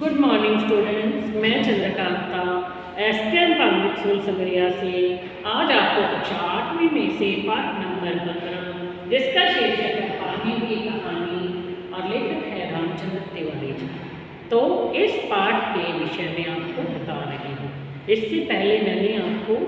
Good morning students, मैं Chandrakanta SKM public school Sangaria से आज आपको कक्षा 8वीं में से पाठ नंबर 15 जिसका शीर्षक है पानी की कहानी और लेखक है रामचंद्र तिवारी जी। तो इस पाठ के विषय में आपको बता रही हूँ। इससे पहले मैंने आपको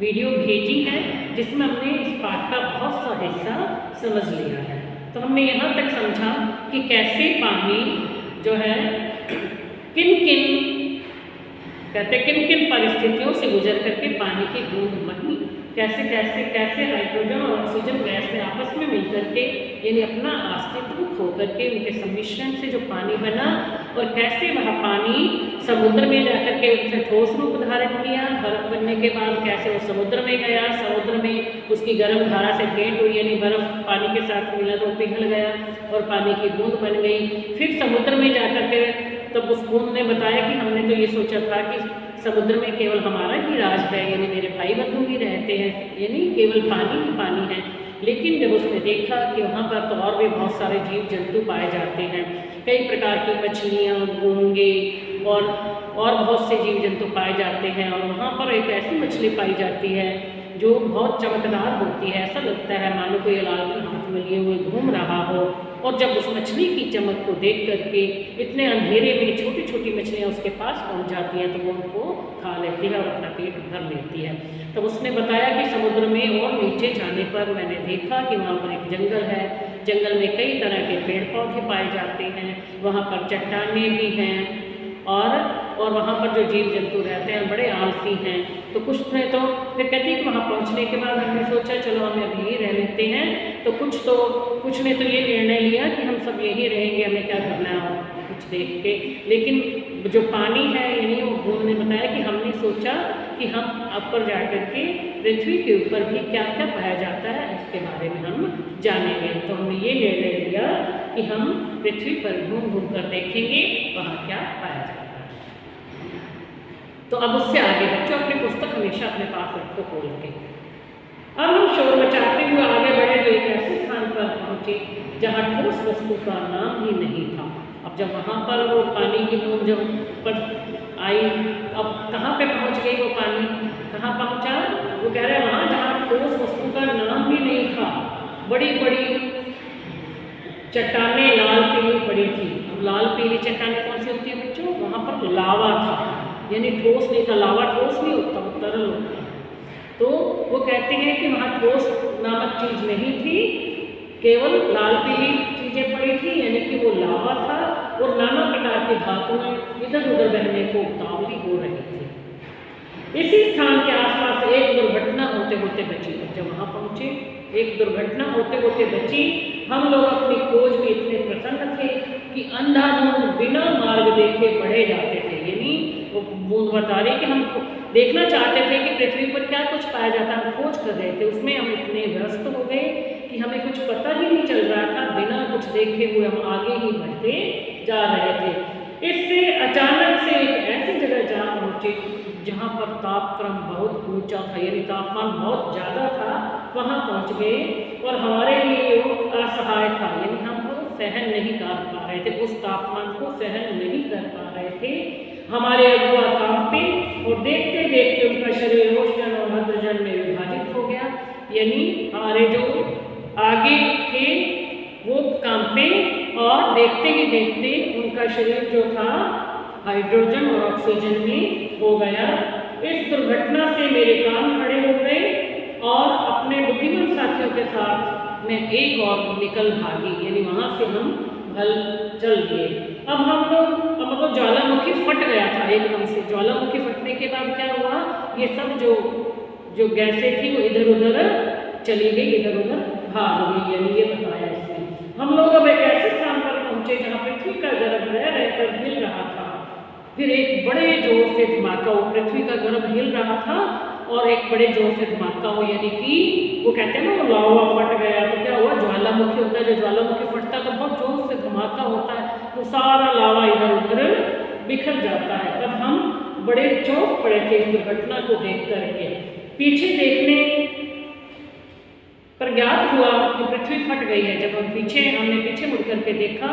वीडियो भेजी है जिसमें हमने इस पाठ का बहुत सा हिस्सा समझ लिया है। तो हमने यहाँ तक समझा कि कैसे पानी जो है किन किन परिस्थितियों से गुजर करके पानी की बूंद बनी, कैसे कैसे कैसे हाइड्रोजन और ऑक्सीजन गैस में आपस में मिलकर के यानी अपना अस्तित्व खो करके उनके सम्मिश्रण से जो पानी बना और कैसे वह पानी समुद्र में जाकर के उसने ठोस रूप धारण किया। बर्फ बनने के बाद कैसे वो समुद्र में गया, समुद्र में उसकी गर्म धारा से भेंट हुई यानी बर्फ पानी के साथ मिला तो पिघल गया और पानी की बूंद बन गई। फिर समुद्र में जाकर के तब उस बूंद ने बताया कि हमने तो ये सोचा था कि समुद्र में केवल हमारा ही राज है, यानी मेरे भाई बंधु ही रहते हैं, यानी केवल पानी ही पानी है। लेकिन जब उसने देखा कि वहाँ पर तो और भी बहुत सारे जीव जंतु पाए जाते हैं, कई प्रकार की मछलियाँ, घोंगे और बहुत से जीव जंतु पाए जाते हैं, और वहाँ पर एक ऐसी मछली पाई जाती है जो बहुत चमकदार होती है, ऐसा लगता है मानो कोई लाल हाथ में लिए हुए घूम रहा हो। और जब उस मछली की चमक को देख करके इतने अंधेरे में छोटी छोटी मछलियाँ उसके पास पहुँच जाती हैं तो वो उनको खा लेती है और अपना पेट भर लेती है। तब उसने बताया कि समुद्र में और नीचे जाने पर मैंने देखा कि वहाँ पर एक जंगल है, जंगल में कई तरह के पेड़ पौधे पाए जाते हैं, वहाँ पर चट्टानें भी हैं और वहाँ पर जो जीव जंतु रहते हैं बड़े आलसी हैं। तो कुछ ने तो फिर कहती है कि वहाँ पहुँचने के बाद हमने सोचा चलो हम अभी यहीं रह लेते हैं। तो कुछ ने तो ये निर्णय लिया कि हम सब यहीं रहेंगे, हमें क्या करना है और कुछ देख के। लेकिन जो पानी है यानी वो बूंद ने बताया कि हमने सोचा कि हम ऊपर जा कर के पृथ्वी के ऊपर भी क्या क्या पाया जाता है इसके बारे में हम जानेंगे। तो हमने ये निर्णय लिया कि हम पृथ्वी पर घूम घूम कर देखेंगे वहाँ क्या पाया जाता है। तो अब उससे आगे बच्चों अपनी पुस्तक हमेशा अपने पास रखो खोल के। अब हम शोर मचाते हुए आगे बढ़े तो एक ऐसे स्थान पर पहुँचे जहाँ ठोस वस्तु का नाम ही नहीं था। अब जब वहाँ पर वो पानी की बूंद जब पर आई, अब कहाँ पे पहुँच गई वो पानी, कहाँ पहुँचा? वो कह रहे हैं वहाँ जहाँ ठोस वस्तु का नाम भी नहीं था, बड़ी बड़ी चट्टानें लाल पीली पड़ी थी। अब लाल पीली चट्टानें कौन सी होती है बच्चों? वहाँ पर लावा था, यानी ठोस नहीं था। लावा ठोस नहीं होता, वो तरल होता है। तो वो कहते हैं कि वहाँ ठोस नामक चीज़ नहीं थी, केवल लाल पीली चीज़ें पड़ी थी, यानी कि वो लावा था और नाना प्रकार की धातुएं इधर उधर बहने को उतावली हो रही थी। इसी स्थान के आसपास एक दुर्घटना होते होते बची। जब वहाँ पहुँचे एक दुर्घटना होते होते बची। हम लोग अपनी खोज में इतने प्रसन्न थे कि अंधाधुंध बिना मार्ग देखे बढ़े जाते थे। यानी वो बूंद बता रही कि हम देखना चाहते थे कि पृथ्वी पर क्या कुछ पाया जाता है, हम खोज कर रहे थे। उसमें हम इतने व्यस्त हो गए कि हमें कुछ पता ही नहीं चल रहा था, बिना कुछ देखे हुए हम आगे ही बढ़ते जा रहे थे। इससे अचानक से एक ऐसी जगह जा पहुँचे जहाँ पर तापक्रम बहुत ऊंचा था, यानी तापमान बहुत ज़्यादा था। वहाँ पहुँच गए और हमारे लिए वो असहाय था, यानी हम वो सहन नहीं कर पा रहे थे, उस तापमान को सहन नहीं कर पा रहे थे। हमारे अगुआ कांपे और देखते देखते उनका शरीर रोशन और हाइड्रोजन में विभाजित हो गया। यानी हमारे जो आगे थे वो कांपे और देखते ही देखते उनका शरीर जो था हाइड्रोजन और ऑक्सीजन में हो गया। इस दुर्घटना से मेरे कान खड़े हो गए और अपने बुद्धिमान साथियों के साथ मैं एक और निकल भागी, यानी वहाँ से हम भल चल दिए। अब हम लोग मतलब ज्वालामुखी फट गया था एकदम से। ज्वालामुखी फटने के बाद क्या हुआ, ये सब जो गैसें थी वो इधर उधर चली गई, इधर उधर भाग गई, यानी ये बताया इसमें। हम लोग अब एक ऐसे स्थान पर पहुँचे जहाँ पृथ्वी का गर्भ रह रहकर हिल रहा था। फिर एक बड़े जोर से धमाका हो, पृथ्वी का गर्भ हिल रहा था और एक बड़े जोर से धमाका हो, यानी कि वो कहते हैं ना वो लावा फट गया। तो क्या हुआ, ज्वालामुखी होता है, जो ज्वालामुखी फटता है तो बहुत जोर से धमाका होता है, तो सारा लावा इधर उधर बिखर जाता है। तब हम बड़े चौंक पड़े थे इस दुर्घटना को देख करके। पीछे देखने पर ज्ञात हुआ कि पृथ्वी फट गई है। जब हमने पीछे मुड़ करके देखा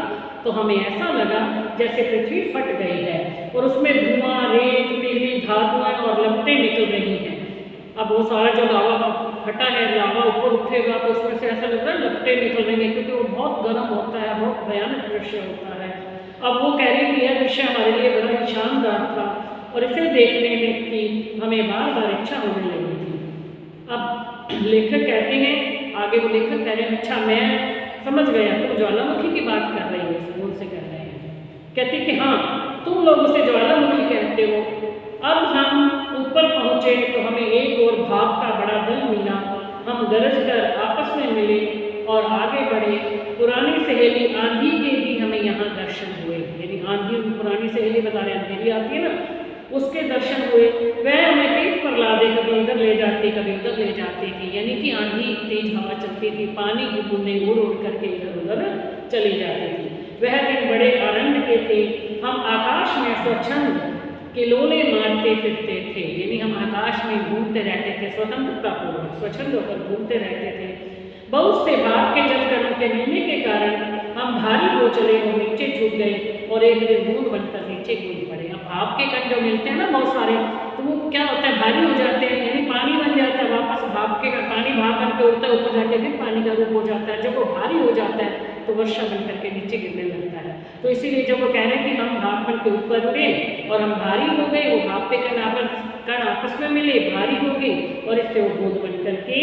तो हमें ऐसा लगा जैसे पृथ्वी फट गई है और उसमें धुआं, रेत, पीली धातुएं और लपटें निकल रही हैं। अब वो सारा जो लावा फटा है, लावा ऊपर उठेगा तो उसमें से ऐसा लग रहा है लपटें निकल रही हैं, क्योंकि वो बहुत गर्म होता है, बहुत भयानक दृश्य होता है। अब वो कह रही कि यह दृश्य हमारे लिए बड़ा ही शानदार था और इसे देखने में की हमें बार बार इच्छा होने लगी थी। अब लेखक कहते हैं, आगे वो लेखक कह रहे हैं, अच्छा मैं समझ गया तुम ज्वालामुखी की बात कर रही हो, उनसे कह रहे हैं। कहते कि हाँ, तुम लोग उसे ज्वालामुखी कहते हो। अब हम ऊपर पहुँचे तो हमें एक और भाप का बड़ा दल मिला। हम गरज कर आपस में मिले और आगे बढ़े। पुरानी सहेली आंधी के भी हमें यहाँ दर्शन हुए, यानी आंधी पुरानी सहेली बता रहे, अंधेरी आती है ना, उसके दर्शन हुए। वह हमें पीठ पर लादे कभी इधर ले जाती कभी उधर ले जाती थी, यानी कि आंधी तेज हवा चलती थी, पानी की बूंदें उड़ उड़ करके इधर उधर चली जाती थी। वह दिन बड़े आनंद के थे। हम आकाश में स्वच्छंद किलोले मारते फिरते थे, यानी हम आकाश में घूमते रहते थे, स्वतंत्रतापूर्वक स्वच्छंद होकर घूमते रहते थे। बहुत से भाप के जलकणों के मिलने के कारण हम भारी हो चले और नीचे झुक गए और एक दिन बूंद बनकर नीचे कूद पड़े। अब भाप के कण जो मिलते हैं ना बहुत सारे, तो वो क्या होता है, भारी हो जाते हैं, यानी पानी बन जाता है, वापस भाप के पानी भाप बन के उड़ता है, ऊपर जाके फिर पानी का रूप हो जाता है। जब वो भारी हो जाता है तो वर्षा बन करके नीचे गिरने लगता है। तो इसीलिए जब वो कह रहे हैं कि हम भाप बन के ऊपर उड़े और हम भारी हो गए, वो भाप के कण आपस में मिले, भारी हो गई और इससे वो बूंद बन करके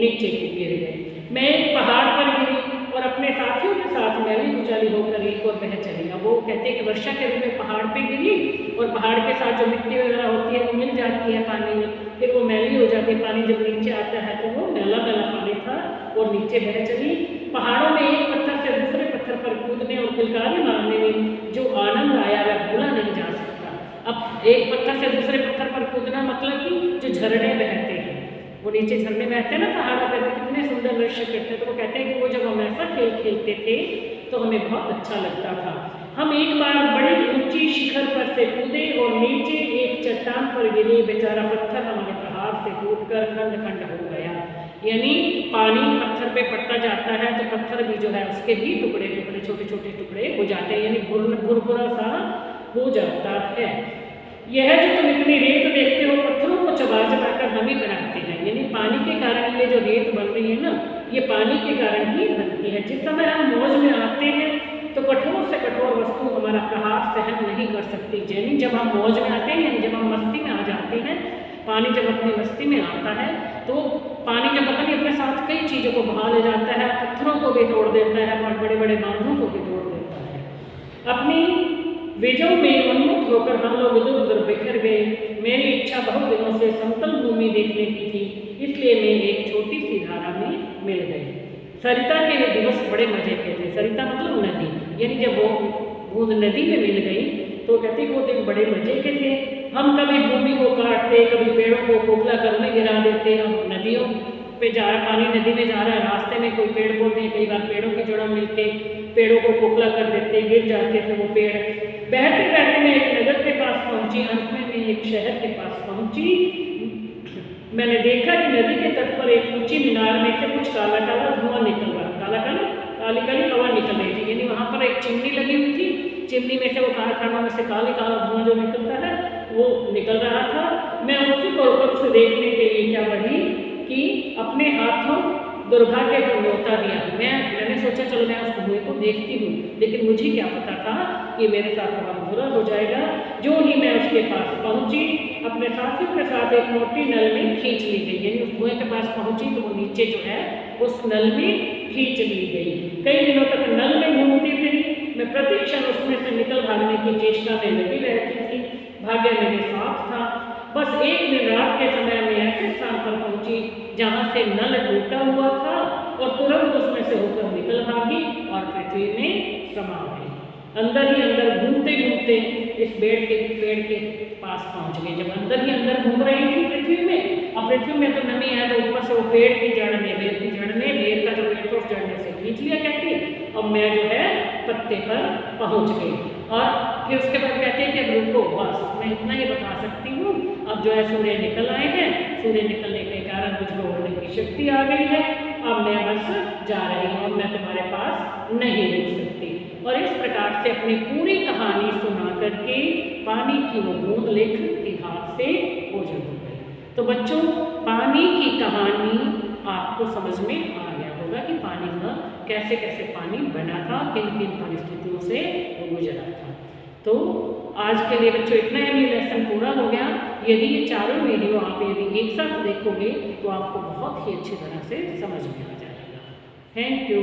नीचे गिर गए। मैं एक पहाड़ पर गिरी और अपने साथियों के साथ मैं भी उचाली होकर एक और बह चली। अब वो कहते हैं कि वर्षा के रूप में पहाड़ पे गिरी और पहाड़ के साथ जो मिट्टी वगैरह होती है वो मिल जाती है पानी में, फिर वो मैली हो जाती है। पानी जब नीचे आता है तो वो मैला मैला पानी था और नीचे बह चली। पहाड़ों में एक पत्थर से दूसरे पत्थर पर कूदने और किलकारी मारने में जो आनंद आया वह भूला नहीं जा सकता। अब एक पत्थर से दूसरे पत्थर पर कूदना मतलब कि जो झरने बहते हैं, वो नीचे झरने बहते हैं ना पहाड़ों पर, तो कितने सुंदर दृश्य करते हैं। तो वो कहते हैं कि वो जब हम ऐसा खेल खेलते थे तो हमें बहुत अच्छा लगता था। हम एक बार बड़ी ऊंची शिखर पर से कूदे और नीचे एक चट्टान पर गिरे। बेचारा पत्थर हमारे पहाड़ से टूटकर खंड खंड हो गया, यानी पानी पत्थर पे पड़ता जाता है तो पत्थर भी जो है उसके भी टुकड़े टुकड़े छोटे छोटे टुकड़े हो जाते हैं, यानी भुरभुरा सा हो जाता है। यह जो तुम इतनी रेत देखते हो पत्थरों को चबा चबा कर हम ही बनाते हैं, यानी पानी के कारण ये जो रेत बन रही है ना, ये पानी के कारण ही बनती है। जिस समय हम मौज में आते हैं तो कठोर से कठोर वस्तु हमारा प्रहार सहन नहीं कर सकती, यानी जब हम मौज में आते हैं, जब हम मस्ती में आ जाते हैं, पानी जब अपनी मस्ती में आता है तो पानी जब पता नहीं अपने साथ कई चीज़ों को बहा ले जाता है, पत्थरों को भी तोड़ देता है और बड़े बड़े बांधों को भी तोड़ देता है। अपनी विजयों में उन्मुख होकर हम लोग इधर उधर बिखर गए। मेरी इच्छा बहुत दिनों से समतल भूमि देखने की थी, इसलिए मैं एक छोटी सी धारा में मिल गई। सरिता के वे दिवस बड़े मजे के थे। सरिता मतलब नदी, यानी जब वो बूंद नदी में मिल गई तो कहते वो दिन बड़े मजे के थे। हम कभी भूमि को काटते, कभी पेड़ों को खोखला करने गिरा देते। हम नदियों पे जा रहा, पानी नदी में जा रहा है, रास्ते में कोई पेड़ पौधे, कई बार पेड़ों की जड़ों मिलके पेड़ों को खोखला कर देते, गिर जाते थे वो पेड़। बहते बहते मैं एक नगर के पास पहुंची, अंत में मैं एक शहर के पास पहुंची। मैंने देखा कि नदी के तट पर एक ऊंची मीनार में से कुछ काला काला धुआं निकल रहा, काली काली हवा निकल रही थी, यानी वहाँ पर एक चिमनी लगी हुई थी, चिमनी में से वो कारखानों में से काले काला धुआं जो निकलता है वो निकल रहा था। मैं उत्सुक और ऊपर से देखने के लिए क्या बढ़ी कि अपने हाथों दुर्भाग्य को न्योता दिया। मैंने सोचा चलो मैं उस धुएं को देखती हूँ, लेकिन मुझे क्या पता था कि मेरे साथ बहुत बुरा हो जाएगा। जो ही मैं उसके पास पहुँची, अपने साथियों के साथ एक मोटी नल में खींच ली गई, यानी उस धुएं के पास पहुँची तो वो नीचे जो है उस नल में खींच ली गई। कई दिनों तक नल में घूमती फिरी। मैं प्रति क्षण उसमें से निकल भागने की चेष्टा में लगी रहती थी। भाग्य मेरे साथ था। बस एक दिन रात के समय में ऐसे स्थान पर पहुंची जहां से नल टूटा हुआ था और तुरंत उसमें से होकर निकल भागी और पृथ्वी में समा गई। अंदर ही अंदर घूमते घूमते इस पेड़ के पास पहुंच गई। जब अंदर ही अंदर घूम रही थी पृथ्वी में, अब पृथ्वी में तो नमी है तो ऊपर से वो पेड़ की जड़ ने, बेर की जड़ ने, बेर का जो पेड़ था उस जड़ ने से खींच लिया कहती, और मैं जो है पत्ते पर पहुंच गई। और फिर उसके बाद कहते हैं कि अब रुको, बस मैं इतना ही बता सकती हूँ। अब जो है सूर्य निकल आए हैं, सूर्य निकलने के कारण मुझको उड़ने की शक्ति आ गई है। अब मैं बस जा रही हूँ, अब मैं तुम्हारे पास नहीं रुक सकती। और इस प्रकार से अपनी पूरी कहानी सुना करके पानी की वो बूंद लेखक के हाथ से ओझल हो गई। तो बच्चों, पानी की कहानी आपको समझ में आ गया होगा कि पानी का कैसे कैसे पानी बना था, किन किन परिस्थितियों से वो गुजरा था। तो आज के लिए बच्चों इतना ही, लेसन पूरा हो गया। यदि ये चारों वीडियो आप यदि एक साथ देखोगे तो आपको बहुत ही अच्छी तरह से समझ में आ जाएगा। Thank you.